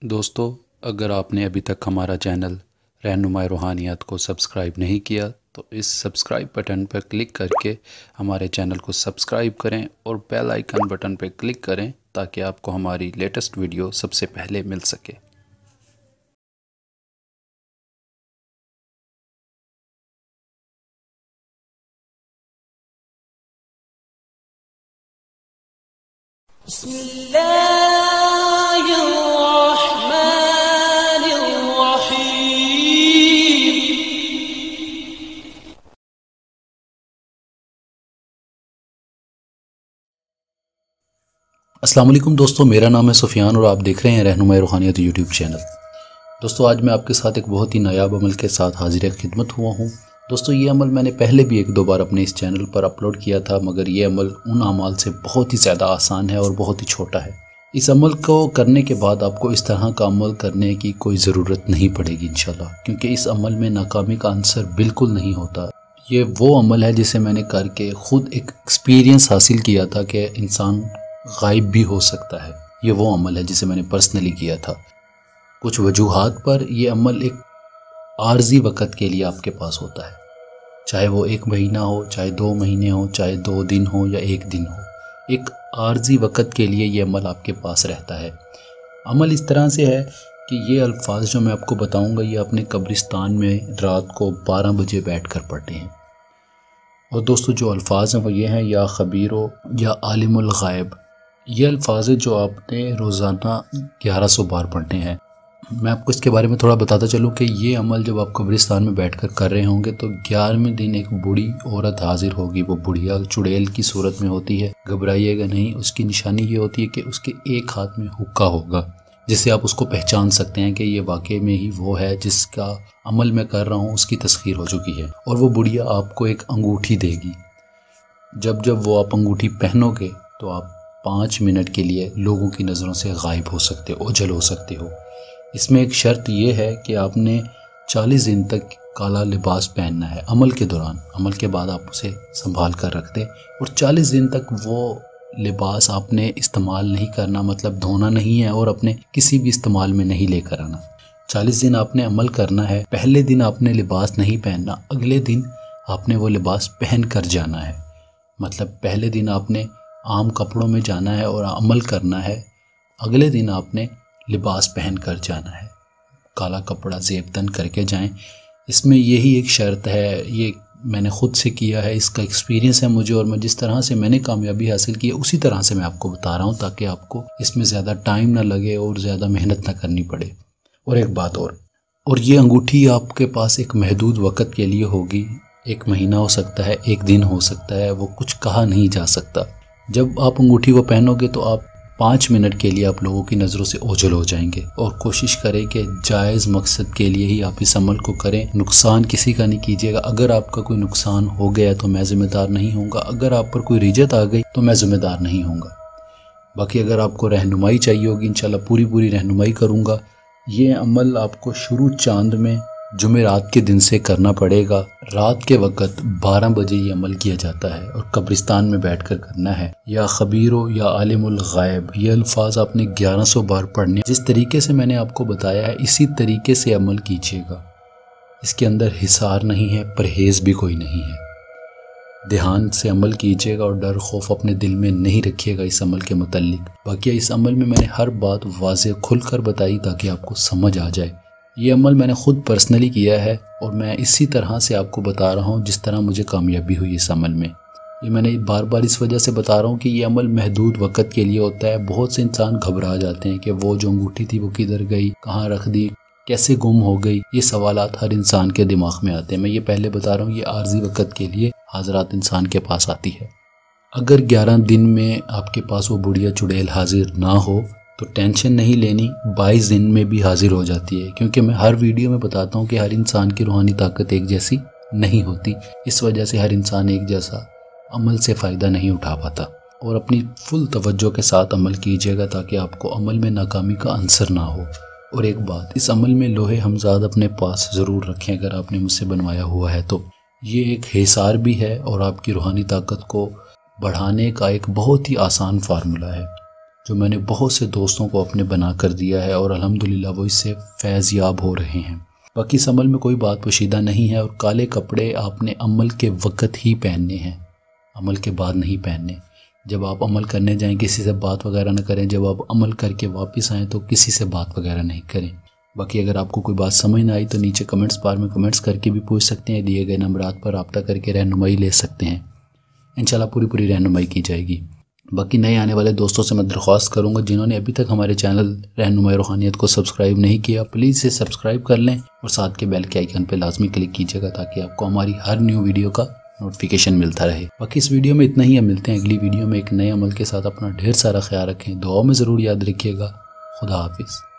دوستو، اگر آپ نے ابھی تک ہمارا چینل رہنمائی روحانیات کو سبسکرائب نہیں کیا تو اس سبسکرائب بٹن پر کلک کر کے ہمارے چینل کو سبسکرائب کریں اور بیل آئیکن بٹن پر کلک کریں تاکہ آپ کو ہماری لیٹسٹ ویڈیو سب سے پہلے مل سکے۔ بسم اللہ الرحمن الرحیم۔ السلام علیکم دوستو، میرا نام ہے سفیان اور آپ دیکھ رہے ہیں رہنمائی روحانیات یوٹیوب چینل۔ دوستو، آج میں آپ کے ساتھ ایک بہت ہی نایاب عمل کے ساتھ حاضر خدمت ہوا ہوں۔ دوستو، یہ عمل میں نے پہلے بھی ایک دو بار اپنے اس چینل پر اپلوڈ کیا تھا، مگر یہ عمل ان اعمال سے بہت ہی زیادہ آسان ہے اور بہت ہی چھوٹا ہے۔ اس عمل کو کرنے کے بعد آپ کو اس طرح کا عمل کرنے کی کوئی ضرورت نہیں پڑے گی انشاءاللہ، کیونکہ اس عمل میں ناکامی کا عنصر بالکل نہیں ہوتا۔ یہ وہ عمل ہے جسے میں نے کر کے خود ایک ایکسپیرینس حاصل کیا تھا کہ انسان غائب بھی ہو سکتا ہے۔ یہ وہ عمل ہے جسے میں نے پرسنلی کیا تھا۔ کچھ وجوہات پر یہ عمل ایک عارضی وقت کے لیے آپ کے پاس ہوتا ہے، چاہے وہ 1 مہینہ ہو، چاہے 2 مہینے ہو، چاہے 2 دن ہو یا 1 دن ہو۔ ایک عارضی وقت کے لیے یہ عمل آپ کے پاس رہتا ہے۔ عمل اس طرح سے ہے کہ یہ الفاظ جو میں آپ کو بتاؤں گا یہ اپنے قبرستان میں رات کو 12 بجے بیٹھ کر پڑھتے ہیں۔ اور دوستو، جو الفاظ ہیں وہ یہ ہیں: یا خبیرو، یا عالم الغائب۔ یہ الفاظ ہیں جو آپ نے روزانہ 1100 بار پڑھنے ہیں۔ میں آپ کو اس کے بارے میں تھوڑا بتاتا چلوں کہ یہ عمل جب آپ قبرستان میں بیٹھ کر رہے ہوں گے تو 11ویں دن ایک بوڑھی عورت حاضر ہوگی۔ وہ بڑھیا چڑیل کی صورت میں ہوتی ہے، گھبرائیے گا نہیں۔ اس کی نشانی یہ ہوتی ہے کہ اس کے ایک ہاتھ میں حقہ ہوگا، جس سے آپ اس کو پہچان سکتے ہیں کہ یہ واقعے میں ہی وہ ہے جس کا عمل میں کر رہا ہوں، اس کی تسخیر ہو چکی ہے۔ اور وہ بڑھیا آپ کو ایک انگوٹھی دے گی۔ جب وہ آپ انگوٹھی پہنو گے تو آپ 5 منٹ کے لیے لوگوں کی نظروں سے غائب ہو سکتے ہو، اوجھل ہو سکتے ہو۔ اس میں ایک شرط یہ ہے کہ آپ نے 40 دن تک کالا لباس پہننا ہے عمل کے دوران۔ عمل کے بعد آپ اسے سنبھال کر رکھ دیں اور 40 دن تک وہ لباس آپ نے استعمال نہیں کرنا، مطلب دھونا نہیں ہے اور اپنے کسی بھی استعمال میں نہیں لے کر آنا۔ 40 دن آپ نے عمل کرنا ہے۔ پہلے دن آپ نے لباس نہیں پہننا، اگلے دن آپ نے وہ لباس پہن کر جانا ہے۔ مطلب پہلے دن آپ نے عام کپڑوں میں جانا ہے اور عمل کرنا ہے، اگلے دن آپ نے لباس پہن کر جانا ہے، کالا کپڑا زیب تن کر کے جائیں۔ اس میں یہی ایک شرط ہے، یہ میں نے خود سے کیا ہے، اس کا ایکسپیرینس ہے مجھے، اور میں جس طرح سے میں نے کامیابی حاصل کی ہے اسی طرح سے میں آپ کو بتا رہا ہوں تاکہ آپ کو اس میں زیادہ ٹائم نہ لگے اور زیادہ محنت نہ کرنی پڑے۔ اور ایک بات اور یہ انگوٹھی آپ کے پاس ایک محدود وقت کے لیے ہوگی۔ 1 مہینہ ہو سکتا ہے، 1 دن ہو سکتا ہے، وہ کچھ کہا نہیں جا سکتا۔ جب آپ انگوٹھی وہ پہنو گے تو آپ 5 منٹ کے لیے آپ لوگوں کی نظروں سے اوجھل ہو جائیں گے۔ اور کوشش کریں کہ جائز مقصد کے لیے ہی آپ اس عمل کو کریں، نقصان کسی کا نہیں کیجیے گا۔ اگر آپ کا کوئی نقصان ہو گیا تو میں ذمہ دار نہیں ہوں گا، اگر آپ پر کوئی رجت آ گئی تو میں ذمہ دار نہیں ہوں گا۔ باقی اگر آپ کو رہنمائی چاہیے ہوگی انشاءاللہ پوری رہنمائی کروں گا۔ یہ عمل آپ کو شروع چاند میں جمعرات کے دن سے کرنا پڑے گا۔ رات کے وقت 12 بجے یہ عمل کیا جاتا ہے اور قبرستان میں بیٹھ کر کرنا ہے۔ یا خبیرو، یا عالم الغائب، یہ الفاظ آپ نے 1100 بار پڑھنے۔ جس طریقے سے میں نے آپ کو بتایا ہے اسی طریقے سے عمل کیجیے گا۔ اس کے اندر حصار نہیں ہے، پرہیز بھی کوئی نہیں ہے۔ دھیان سے عمل کیجیے گا اور ڈر خوف اپنے دل میں نہیں رکھیے گا اس عمل کے متعلق۔ باقی اس عمل میں نے ہر بات واضح کھل کر بتائی تاکہ آپ کو سمجھ آ جائے۔ یہ عمل میں نے خود پرسنلی کیا ہے اور میں اسی طرح سے آپ کو بتا رہا ہوں جس طرح مجھے کامیابی ہوئی اس عمل میں۔ یہ میں نے بار بار اس وجہ سے بتا رہا ہوں کہ یہ عمل محدود وقت کے لیے ہوتا ہے۔ بہت سے انسان گھبرا جاتے ہیں کہ وہ جو انگوٹھی تھی وہ کدھر گئی، کہاں رکھ دی، کیسے گم ہو گئی۔ یہ سوالات ہر انسان کے دماغ میں آتے ہیں۔ میں یہ پہلے بتا رہا ہوں یہ عارضی وقت کے لیے حاضرات انسان کے پاس آتی ہے۔ اگر 11 دن میں آپ کے پاس وہ بڑھیا چڑیل حاضر نہ ہو تو ٹینشن نہیں لینی، 22 دن میں بھی حاضر ہو جاتی ہے، کیونکہ میں ہر ویڈیو میں بتاتا ہوں کہ ہر انسان کی روحانی طاقت ایک جیسی نہیں ہوتی۔ اس وجہ سے ہر انسان ایک جیسا عمل سے فائدہ نہیں اٹھا پاتا۔ اور اپنی فل توجہ کے ساتھ عمل کیجیے گا تاکہ آپ کو عمل میں ناکامی کا عنصر نہ ہو۔ اور ایک بات، اس عمل میں لوہے ہمزاد اپنے پاس ضرور رکھیں اگر آپ نے مجھ سے بنوایا ہوا ہے تو۔ یہ ایک حصار بھی ہے اور آپ کی روحانی طاقت کو بڑھانے کا ایک بہت ہی آسان فارمولہ ہے۔ جو میں نے بہت سے دوستوں کو اپنے بنا کر دیا ہے اور الحمدللہ وہ اس سے فیض یاب ہو رہے ہیں۔ باقی اس عمل میں کوئی بات پوشیدہ نہیں ہے، اور کالے کپڑے آپ نے عمل کے وقت ہی پہننے ہیں، عمل کے بعد نہیں پہننے۔ جب آپ عمل کرنے جائیں کسی سے بات وغیرہ نہ کریں، جب آپ عمل کر کے واپس آئیں تو کسی سے بات وغیرہ نہیں کریں۔ باقی اگر آپ کو کوئی بات سمجھ نہ آئی تو نیچے کمنٹس بار میں کمنٹس کر کے بھی پوچھ سکتے ہیں، دیے گئے نمبرات پر رابطہ کر کے رہنمائی لے سکتے ہیں، انشاءاللہ پوری رہنمائی کی جائے گی۔ باقی نئے آنے والے دوستوں سے میں درخواست کروں گا جنہوں نے ابھی تک ہمارے چینل رہنمائی روحانیت کو سبسکرائب نہیں کیا، پلیز اسے سبسکرائب کر لیں اور ساتھ کے بیل کے آئیکن پہ لازمی کلک کیجیے گا تاکہ آپ کو ہماری ہر نیو ویڈیو کا نوٹیفیکیشن ملتا رہے۔ باقی اس ویڈیو میں اتنا ہی، ہم ملتے ہیں اگلی ویڈیو میں ایک نئے عمل کے ساتھ۔ اپنا ڈھیر سارا خیال رکھیں، دعاؤں میں ضرور یاد رکھیے گا۔ خدا حافظ۔